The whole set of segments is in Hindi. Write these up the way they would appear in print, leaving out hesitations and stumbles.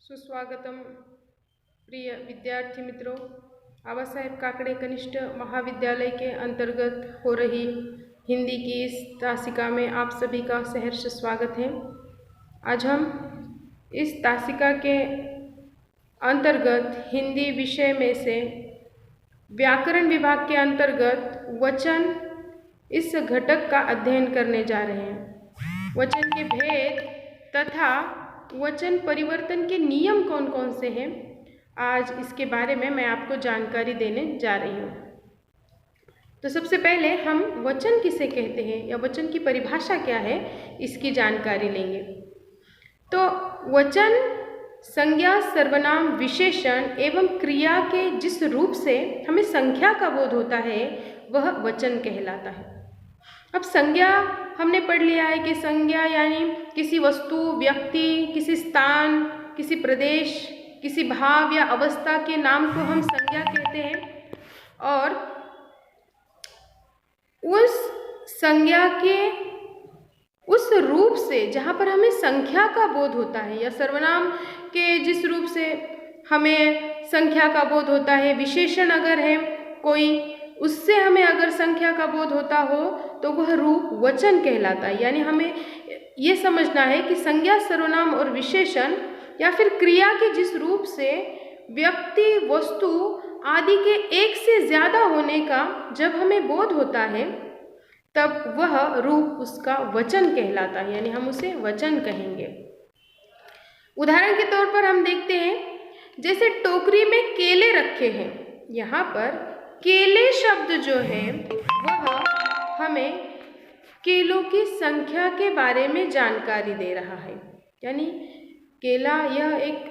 सुस्वागतम प्रिय विद्यार्थी मित्रों। आबा साहेब काकड़े कनिष्ठ महाविद्यालय के अंतर्गत हो रही हिंदी की इस तासिका में आप सभी का सहर्ष स्वागत है। आज हम इस तासिका के अंतर्गत हिंदी विषय में से व्याकरण विभाग के अंतर्गत वचन इस घटक का अध्ययन करने जा रहे हैं। वचन के भेद तथा वचन परिवर्तन के नियम कौन कौन से हैं, आज इसके बारे में मैं आपको जानकारी देने जा रही हूँ। तो सबसे पहले हम वचन किसे कहते हैं या वचन की परिभाषा क्या है, इसकी जानकारी लेंगे। तो वचन संज्ञा, सर्वनाम, विशेषण एवं क्रिया के जिस रूप से हमें संख्या का बोध होता है वह वचन कहलाता है। अब संज्ञा हमने पढ़ लिया है कि संज्ञा यानी किसी वस्तु, व्यक्ति, किसी स्थान, किसी प्रदेश, किसी भाव या अवस्था के नाम को हम संज्ञा कहते हैं। और उस संज्ञा के उस रूप से जहाँ पर हमें संख्या का बोध होता है या सर्वनाम के जिस रूप से हमें संख्या का बोध होता है, विशेषण अगर है कोई, उससे हमें अगर संख्या का बोध होता हो तो वह रूप वचन कहलाता है। यानी हमें ये समझना है कि संज्ञा, सर्वनाम और विशेषण या फिर क्रिया के जिस रूप से व्यक्ति, वस्तु आदि के एक से ज़्यादा होने का जब हमें बोध होता है तब वह रूप उसका वचन कहलाता है, यानी हम उसे वचन कहेंगे। उदाहरण के तौर पर हम देखते हैं, जैसे टोकरी में केले रखे हैं, यहाँ पर केले शब्द जो है वह हमें केलों की संख्या के बारे में जानकारी दे रहा है। यानी केला यह एक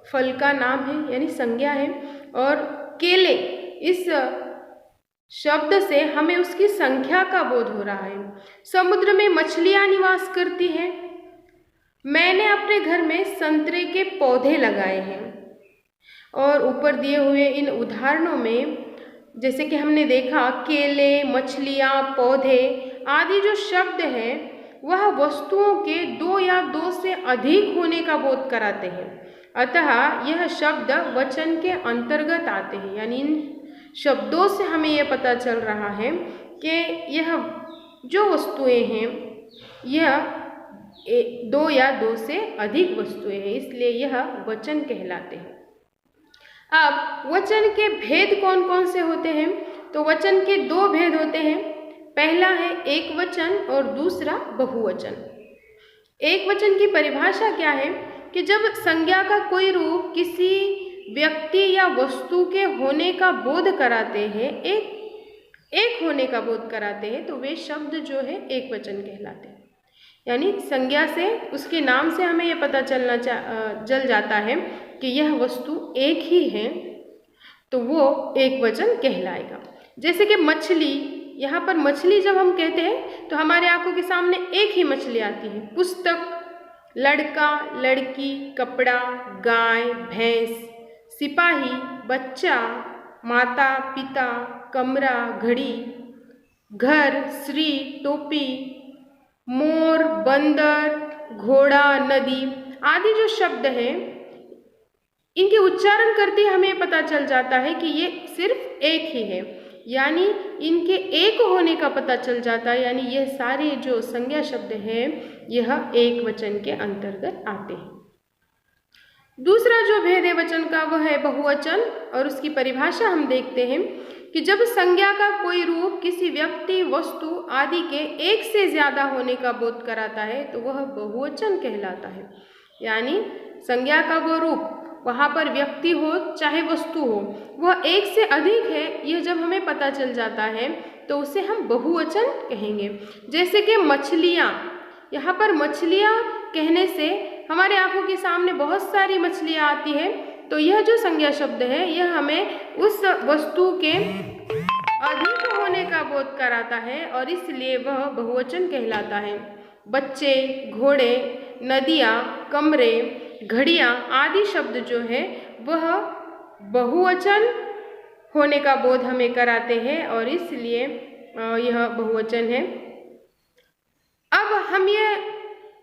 फल का नाम है, यानी संज्ञा है, और केले इस शब्द से हमें उसकी संख्या का बोध हो रहा है। समुद्र में मछलियाँ निवास करती हैं। मैंने अपने घर में संतरे के पौधे लगाए हैं। और ऊपर दिए हुए इन उदाहरणों में जैसे कि हमने देखा, केले, मछलियाँ, पौधे आदि जो शब्द हैं वह वस्तुओं के दो या दो से अधिक होने का बोध कराते हैं। अतः यह शब्द वचन के अंतर्गत आते हैं। यानी इन शब्दों से हमें यह पता चल रहा है कि यह जो वस्तुएं हैं यह दो या दो से अधिक वस्तुएं हैं, इसलिए यह वचन कहलाते हैं। अब वचन के भेद कौन कौन से होते हैं? तो वचन के दो भेद होते हैं। पहला है एक वचन और दूसरा बहुवचन। एक वचन की परिभाषा क्या है कि जब संज्ञा का कोई रूप किसी व्यक्ति या वस्तु के होने का बोध कराते हैं, एक होने का बोध कराते हैं, तो वे शब्द जो है एक वचन कहलाते हैं। यानी संज्ञा से, उसके नाम से हमें यह पता चल जाता है कि यह वस्तु एक ही है, तो वो एक वचन कहलाएगा। जैसे कि मछली, यहाँ पर मछली जब हम कहते हैं तो हमारे आंखों के सामने एक ही मछली आती है। पुस्तक, लड़का, लड़की, कपड़ा, गाय, भैंस, सिपाही, बच्चा, माता, पिता, कमरा, घड़ी, घर, श्री, टोपी, मोर, बंदर, घोड़ा, नदी आदि जो शब्द हैं, इनके उच्चारण करते हमें पता चल जाता है कि ये सिर्फ एक ही है। यानी इनके एक होने का पता चल जाता है। यानी यह सारे जो संज्ञा शब्द हैं यह एक वचन के अंतर्गत आते हैं। दूसरा जो भेद है वचन का वह है बहुवचन, और उसकी परिभाषा हम देखते हैं कि जब संज्ञा का कोई रूप किसी व्यक्ति, वस्तु आदि के एक से ज़्यादा होने का बोध कराता है तो वह बहुवचन कहलाता है। यानी संज्ञा का वो रूप, वहाँ पर व्यक्ति हो चाहे वस्तु हो, वह एक से अधिक है, यह जब हमें पता चल जाता है तो उसे हम बहुवचन कहेंगे। जैसे कि मछलियाँ, यहाँ पर मछलियाँ कहने से हमारे आंखों के सामने बहुत सारी मछलियाँ आती है, तो यह जो संज्ञा शब्द है यह हमें उस वस्तु के अधिक होने का बोध कराता है और इसलिए वह बहुवचन कहलाता है। बच्चे, घोड़े, नदियाँ, कमरे, घड़ियाँ आदि शब्द जो है वह बहुवचन होने का बोध हमें कराते हैं और इसलिए यह बहुवचन है। अब हम ये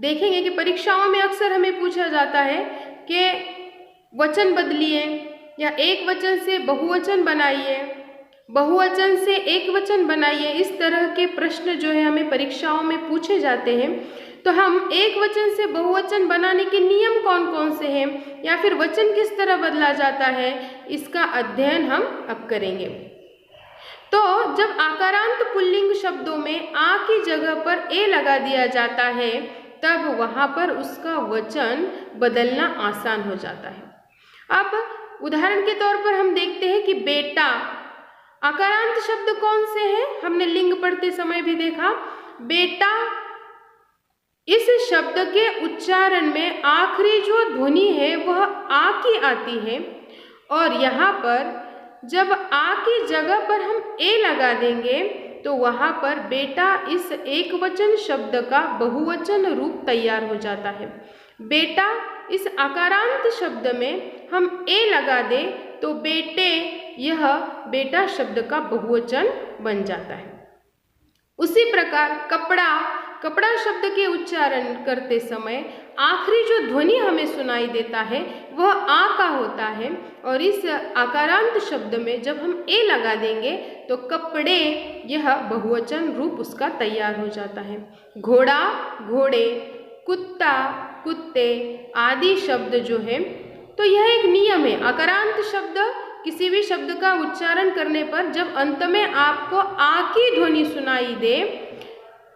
देखेंगे कि परीक्षाओं में अक्सर हमें पूछा जाता है कि वचन बदलिए या एक वचन से बहुवचन बनाइए, बहुवचन से एक वचन बनाइए, इस तरह के प्रश्न जो है हमें परीक्षाओं में पूछे जाते हैं। तो हम एक वचन से बहुवचन बनाने के नियम कौन कौन से हैं या फिर वचन किस तरह बदला जाता है, इसका अध्ययन हम अब करेंगे। तो जब आकारांत पुल्लिंग शब्दों में आ की जगह पर ए लगा दिया जाता है तब वहाँ पर उसका वचन बदलना आसान हो जाता है। अब उदाहरण के तौर पर हम देखते हैं कि बेटा, आकारांत शब्द कौन से हैं, हमने लिंग पढ़ते समय भी देखा। बेटा, इस शब्द के उच्चारण में आखिरी जो ध्वनि है वह आ की आती है और यहाँ पर जब आ की जगह पर हम ए लगा देंगे तो वहाँ पर बेटा इस एक वचन शब्द का बहुवचन रूप तैयार हो जाता है। बेटा इस आकारांत शब्द में हम ए लगा दें तो बेटे, यह बेटा शब्द का बहुवचन बन जाता है। उसी प्रकार कपड़ा, कपड़ा शब्द के उच्चारण करते समय आखिरी जो ध्वनि हमें सुनाई देता है वह आ का होता है और इस आकारांत शब्द में जब हम ए लगा देंगे तो कपड़े, यह बहुवचन रूप उसका तैयार हो जाता है। घोड़ा, घोड़े, कुत्ता, कुत्ते आदि शब्द जो है, तो यह एक नियम है। आकारांत शब्द किसी भी शब्द का उच्चारण करने पर जब अंत में आपको आ की ध्वनि सुनाई दे,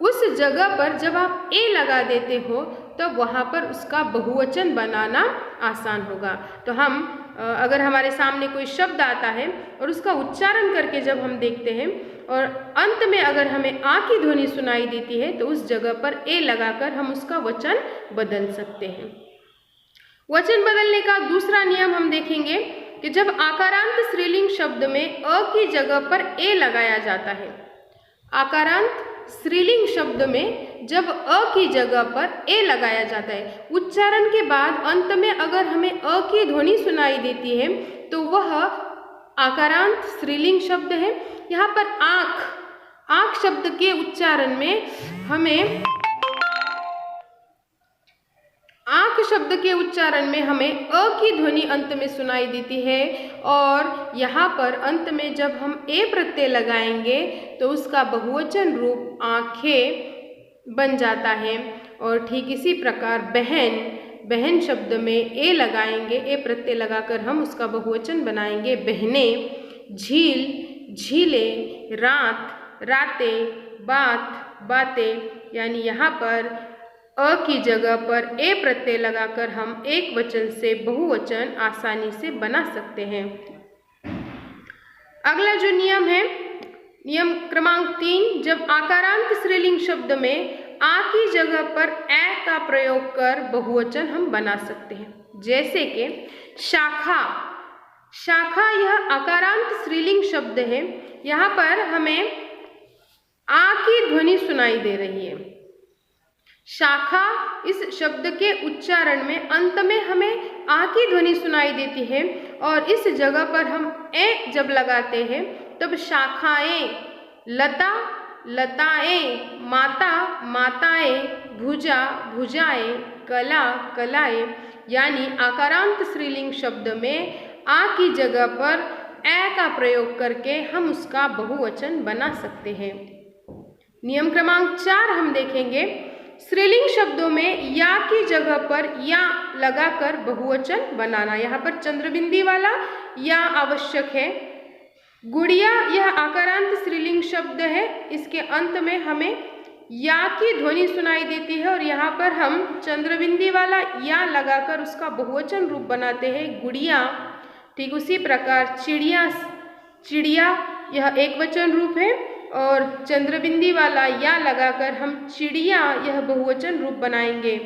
उस जगह पर जब आप ए लगा देते हो तब वहाँ पर उसका बहुवचन बनाना आसान होगा। तो हम अगर हमारे सामने कोई शब्द आता है और उसका उच्चारण करके जब हम देखते हैं और अंत में अगर हमें आ की ध्वनि सुनाई देती है तो उस जगह पर ए लगाकर हम उसका वचन बदल सकते हैं। वचन बदलने का दूसरा नियम हम देखेंगे कि जब आकारांत स्त्रीलिंग शब्द में अ की जगह पर ए लगाया जाता है, आकारांत स्त्रीलिंग शब्द में जब अ की जगह पर ए लगाया जाता है, उच्चारण के बाद अंत में अगर हमें अ की ध्वनि सुनाई देती है तो वह आकारांत स्त्रीलिंग शब्द है। यहाँ पर आँख, आँख शब्द के उच्चारण में हमें आँख शब्द के उच्चारण में हमें अ की ध्वनि अंत में सुनाई देती है और यहाँ पर अंत में जब हम ए प्रत्यय लगाएंगे तो उसका बहुवचन रूप आँखें बन जाता है। और ठीक इसी प्रकार बहन, बहन शब्द में ए लगाएंगे, ए प्रत्यय लगाकर हम उसका बहुवचन बनाएंगे बहनें। झील, झीलें, रात, रातें, बात, बातें, यानी यहाँ पर अ की जगह पर ए प्रत्यय लगाकर हम एक वचन से बहुवचन आसानी से बना सकते हैं। अगला जो नियम है, नियम क्रमांक 3, जब आकारांत स्त्रीलिंग शब्द में आ की जगह पर ए का प्रयोग कर बहुवचन हम बना सकते हैं। जैसे कि शाखा, शाखा यह आकारांत स्त्रीलिंग शब्द है, यहाँ पर हमें आ की ध्वनि सुनाई दे रही है। शाखा इस शब्द के उच्चारण में अंत में हमें आ की ध्वनि सुनाई देती है और इस जगह पर हम ए जब लगाते हैं तब शाखाएं, लता, लताएं, माता, माताएं, भुजा, भुजाएं, कला, कलाएं, यानी आकारांत स्त्रीलिंग शब्द में आ की जगह पर ए का प्रयोग करके हम उसका बहुवचन बना सकते हैं। नियम क्रमांक 4 हम देखेंगे, स्त्रीलिंग शब्दों में या की जगह पर या लगाकर बहुवचन बनाना। यहाँ पर चंद्रबिंदी वाला या आवश्यक है। गुड़िया यह आकारांत स्त्रीलिंग शब्द है, इसके अंत में हमें या की ध्वनि सुनाई देती है और यहाँ पर हम चंद्रबिंदी वाला या लगाकर उसका बहुवचन रूप बनाते हैं गुड़िया। ठीक उसी प्रकार चिड़िया, चिड़िया यह एक वचन रूप है और चंद्रबिंदी वाला या लगाकर हम चिड़िया यह बहुवचन रूप बनाएंगे।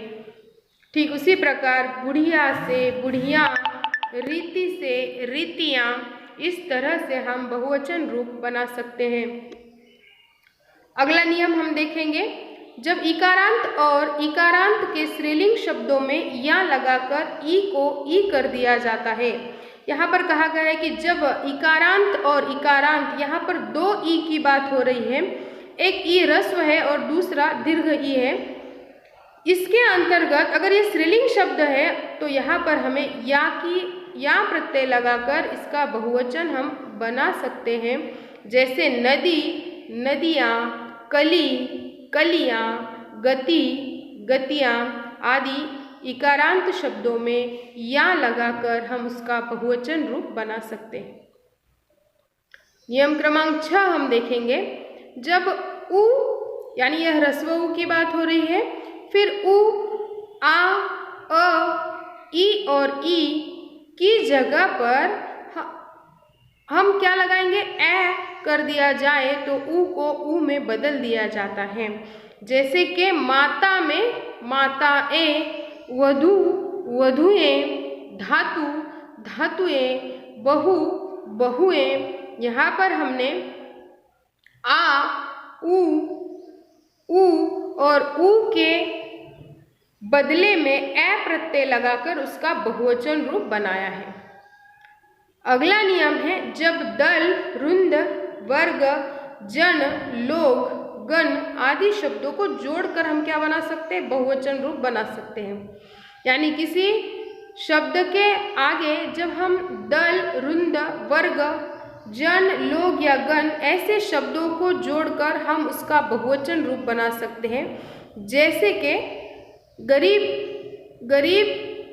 ठीक उसी प्रकार बुढ़िया से बुढ़िया, रीति से रीतियाँ, इस तरह से हम बहुवचन रूप बना सकते हैं। अगला नियम हम देखेंगे, जब इकारांत और इकारांत के स्त्रीलिंग शब्दों में या लगाकर ई को ई कर दिया जाता है। यहाँ पर कहा गया है कि जब इकारांत और इकारांत, यहाँ पर 2 ई की बात हो रही है, एक ई ह्रस्व है और दूसरा दीर्घ ई है। इसके अंतर्गत अगर ये स्त्रीलिंग शब्द है तो यहाँ पर हमें या की या प्रत्यय लगाकर इसका बहुवचन हम बना सकते हैं। जैसे नदी, नदियाँ, कली, कलियाँ, गति, गतियाँ आदि इकारांत शब्दों में या लगाकर हम उसका बहुवचन रूप बना सकते हैं। नियम क्रमांक 6 हम देखेंगे। जब उ यानी यह ह्रस्व उ की बात हो रही है, फिर उ, आ, अ, ई और ई की जगह पर हम क्या लगाएंगे? ए कर दिया जाए तो उ को उ में बदल दिया जाता है। जैसे कि माता में माताएं, वधु, वधुएं, धातु, धातुएं, बहु, बहुएं। यहाँ पर हमने आ, उ और उ के बदले में ए प्रत्यय लगाकर उसका बहुवचन रूप बनाया है। अगला नियम है, जब दल, रुंद, वर्ग, जन, लोग, गण आदि शब्दों को जोड़कर हम क्या बना सकते हैं? बहुवचन रूप बना सकते हैं। यानी किसी शब्द के आगे जब हम दल, रुंद, वर्ग, जन, लोग या गण ऐसे शब्दों को जोड़कर हम उसका बहुवचन रूप बना सकते हैं। जैसे कि गरीब, गरीब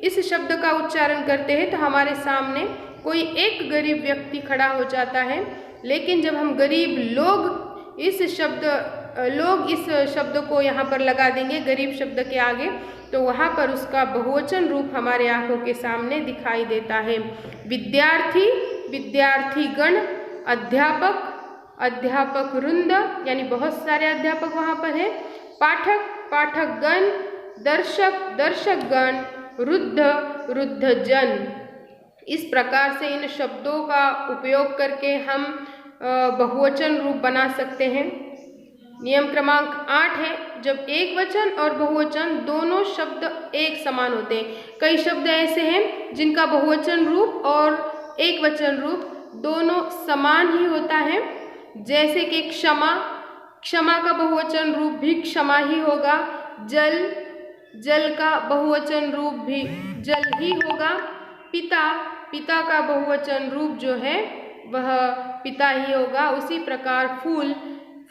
इस शब्द का उच्चारण करते हैं तो हमारे सामने कोई एक गरीब व्यक्ति खड़ा हो जाता है, लेकिन जब हम गरीब लोग इस शब्द को यहाँ पर लगा देंगे गरीब शब्द के आगे, तो वहाँ पर उसका बहुवचन रूप हमारे आंखों के सामने दिखाई देता है। विद्यार्थी, विद्यार्थीगण, अध्यापक, अध्यापक वृंद यानी बहुत सारे अध्यापक वहाँ पर हैं, पाठक, पाठकगण, दर्शक, दर्शकगण, वृद्ध, वृद्धजन। इस प्रकार से इन शब्दों का उपयोग करके हम बहुवचन रूप बना सकते हैं। नियम क्रमांक 8 है, जब एक वचन और बहुवचन दोनों शब्द एक समान होते हैं। कई शब्द ऐसे हैं जिनका बहुवचन रूप और एक वचन रूप दोनों समान ही होता है। जैसे कि क्षमा, क्षमा का बहुवचन रूप भी क्षमा ही होगा। जल, जल का बहुवचन रूप भी जल ही होगा। पिता, पिता का बहुवचन रूप जो है वह पिता ही होगा। उसी प्रकार फूल,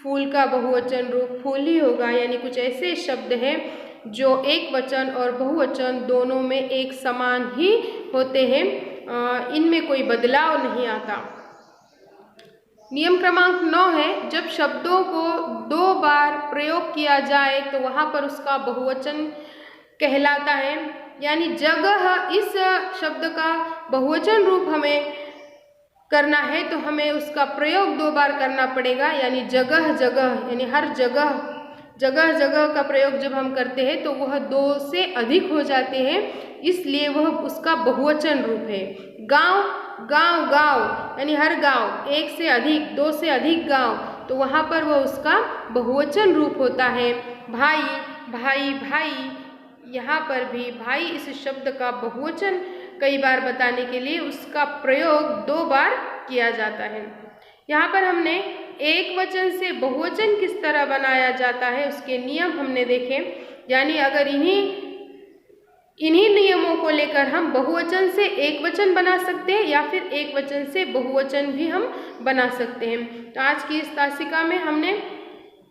फूल का बहुवचन रूप फूल ही होगा। यानी कुछ ऐसे शब्द हैं जो एक वचन और बहुवचन दोनों में एक समान ही होते हैं, इनमें कोई बदलाव नहीं आता। नियम क्रमांक 9 है, जब शब्दों को 2 बार प्रयोग किया जाए तो वहाँ पर उसका बहुवचन कहलाता है। यानी जगह, इस शब्द का बहुवचन रूप हमें करना है तो हमें उसका प्रयोग 2 बार करना पड़ेगा। यानी जगह, जगह यानी हर जगह, जगह जगह का प्रयोग जब हम करते हैं तो वह 2 से अधिक हो जाते हैं, इसलिए वह उसका बहुवचन रूप है। गांव, गांव, गांव यानी हर गांव, 1 से अधिक, 2 से अधिक गांव, तो वहाँ पर वह उसका बहुवचन रूप होता है। भाई, भाई, भाई, यहाँ पर भी भाई इस शब्द का बहुवचन कई बार बताने के लिए उसका प्रयोग 2 बार किया जाता है। यहाँ पर हमने एक वचन से बहुवचन किस तरह बनाया जाता है उसके नियम हमने देखे। यानी अगर इन्हीं नियमों को लेकर हम बहुवचन से एक वचन बना सकते हैं या फिर एक वचन से बहुवचन भी हम बना सकते हैं। तो आज की इस तासिका में हमने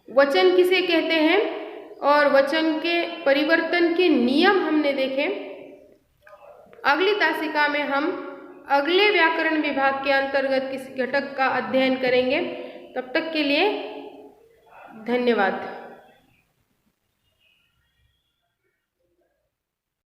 वचन किसे कहते हैं और वचन के परिवर्तन के नियम हमने देखे। अगली तासिका में हम अगले व्याकरण विभाग के अंतर्गत किसी घटक का अध्ययन करेंगे। तब तक के लिए धन्यवाद।